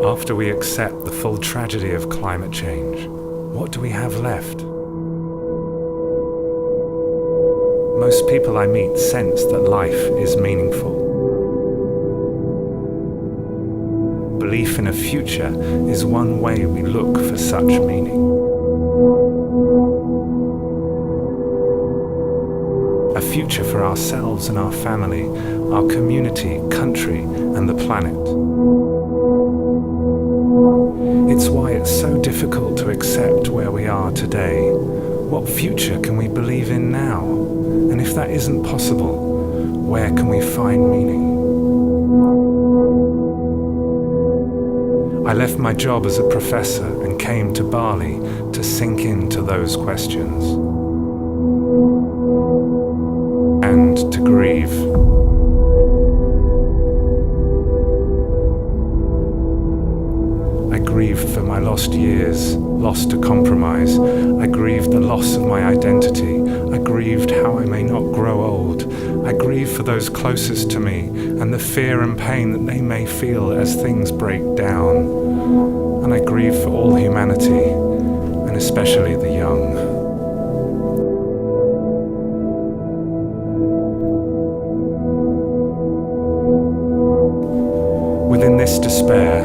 After we accept the full tragedy of climate change, what do we have left? Most people I meet sense that life is meaningful. Belief in a future is one way we look for such meaning. A future for ourselves and our family, our community, country, and the planet. It's why it's so difficult to accept where we are today. What future can we believe in now? And if that isn't possible, where can we find meaning? I left my job as a professor and came to Bali to sink into those questions and to grieve. I grieved for my lost years, lost to compromise. I grieved the loss of my identity. I grieved how I may not grow old. I grieved for those closest to me and the fear and pain that they may feel as things break down. And I grieve for all humanity, and especially the young. Within this despair,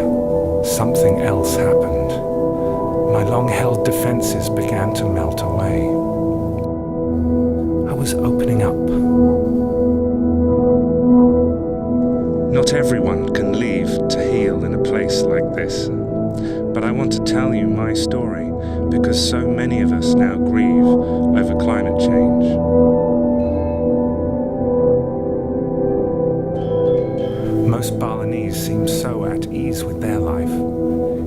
something else happened. My long-held defenses began to melt away. I was opening up. Not everyone can leave to heal in a place like this, but I want to tell you my story because so many of us now grieve over climate change. Most Balinese seem so at ease with their life.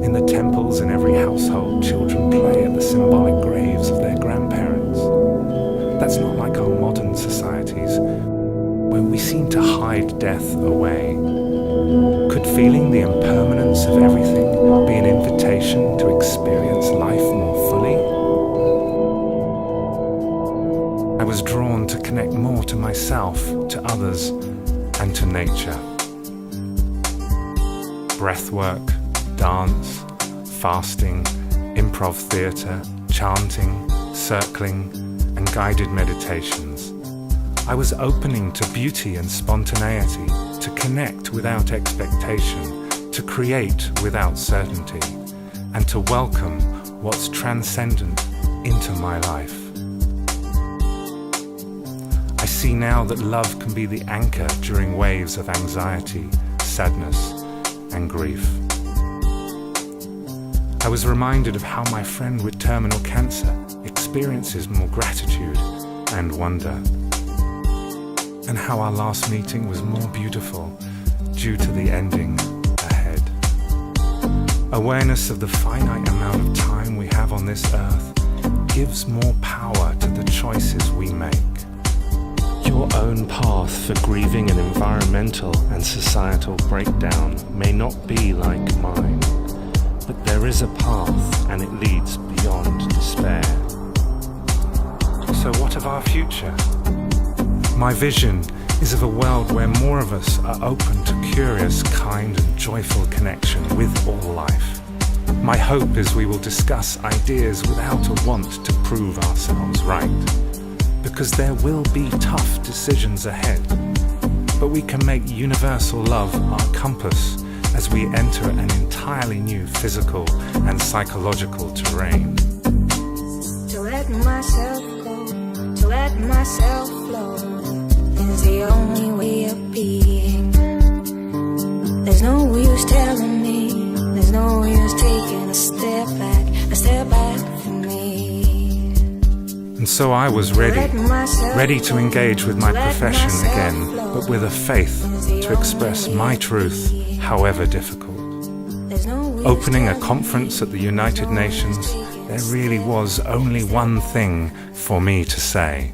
In the temples in every household, children play at the symbolic graves of their grandparents. That's not like our modern societies, where we seem to hide death away. Could feeling the impermanence of everything be an invitation to experience life more fully? I was drawn to connect more to myself, to others, and to nature. Breathwork, dance, fasting, improv theatre, chanting, circling, and guided meditations. I was opening to beauty and spontaneity, to connect without expectation, to create without certainty, and to welcome what's transcendent into my life. I see now that love can be the anchor during waves of anxiety, sadness, and grief. I was reminded of how my friend with terminal cancer experiences more gratitude and wonder, and how our last meeting was more beautiful due to the ending ahead. Awareness of the finite amount of time we have on this earth gives more power to the choices we make. Your own path for grieving an environmental and societal breakdown may not be like mine, but there is a path and it leads beyond despair. So what of our future? My vision is of a world where more of us are open to curious, kind and joyful connection with all life. My hope is we will discuss ideas without a want to prove ourselves right, because there will be tough decisions ahead, but we can make universal love our compass as we enter an entirely new physical and psychological terrain. To let myself go, to let myself flow, is the only way of being. There's no use telling me, there's no use taking a step back from me. And so I was ready to engage with my profession again, but with a faith to express my truth, however difficult. Opening a conference at the United Nations, there really was only one thing for me to say.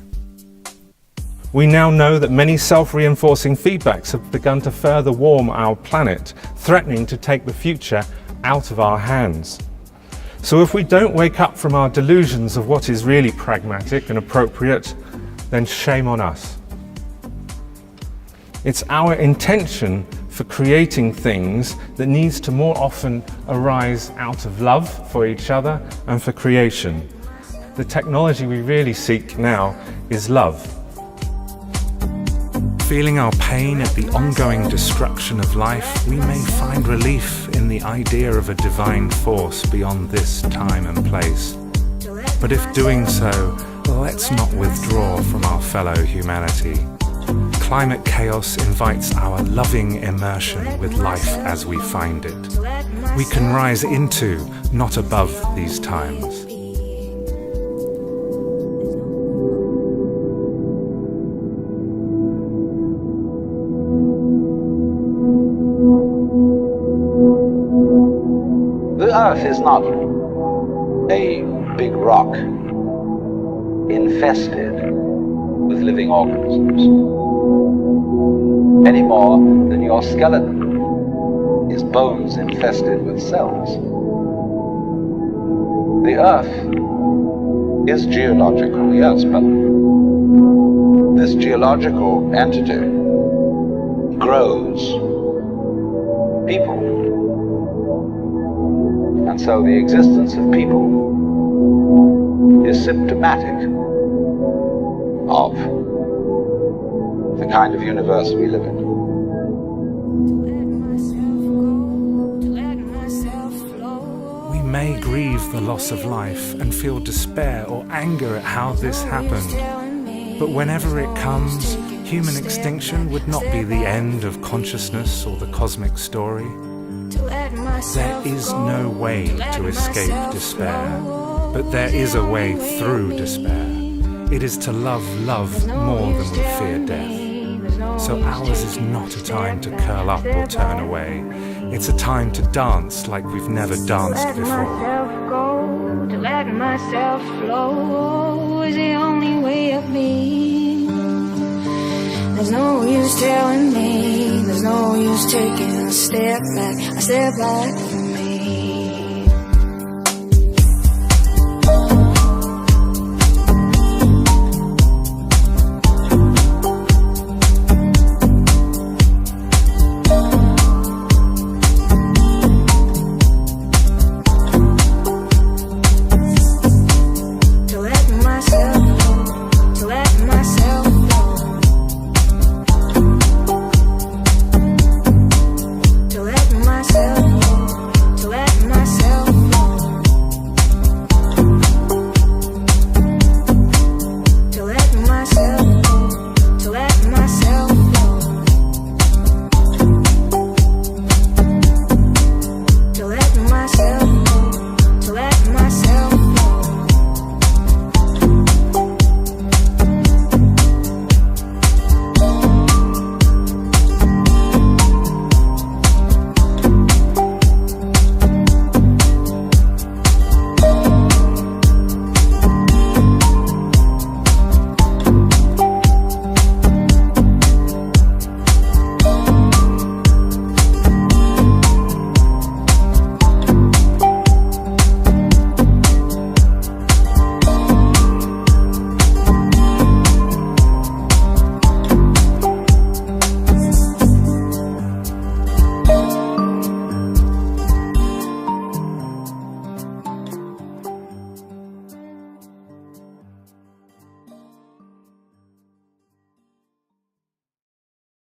We now know that many self-reinforcing feedbacks have begun to further warm our planet, threatening to take the future out of our hands. So if we don't wake up from our delusions of what is really pragmatic and appropriate, then shame on us. It's our intention for creating things that needs to more often arise out of love for each other and for creation. The technology we really seek now is love. Feeling our pain at the ongoing destruction of life, we may find relief in the idea of a divine force beyond this time and place. But if doing so, let's not withdraw from our fellow humanity. Climate chaos invites our loving immersion with life as we find it. We can rise into, not above, these times. The Earth is not a big rock infested with living organisms, any more than your skeleton is bones infested with cells. The Earth is geological, yes, but this geological entity grows people. And so the existence of people is symptomatic of the kind of universe we live in. We may grieve the loss of life and feel despair or anger at how this happened. But whenever it comes, human extinction would not be the end of consciousness or the cosmic story. There is no way to escape despair, but there is a way through despair. It is to love more than we fear death. So ours is not a time to curl up or turn away. It's a time to dance like we've never danced before. To let myself flow is the only way of being. There's no use telling me, there's no use taking a step back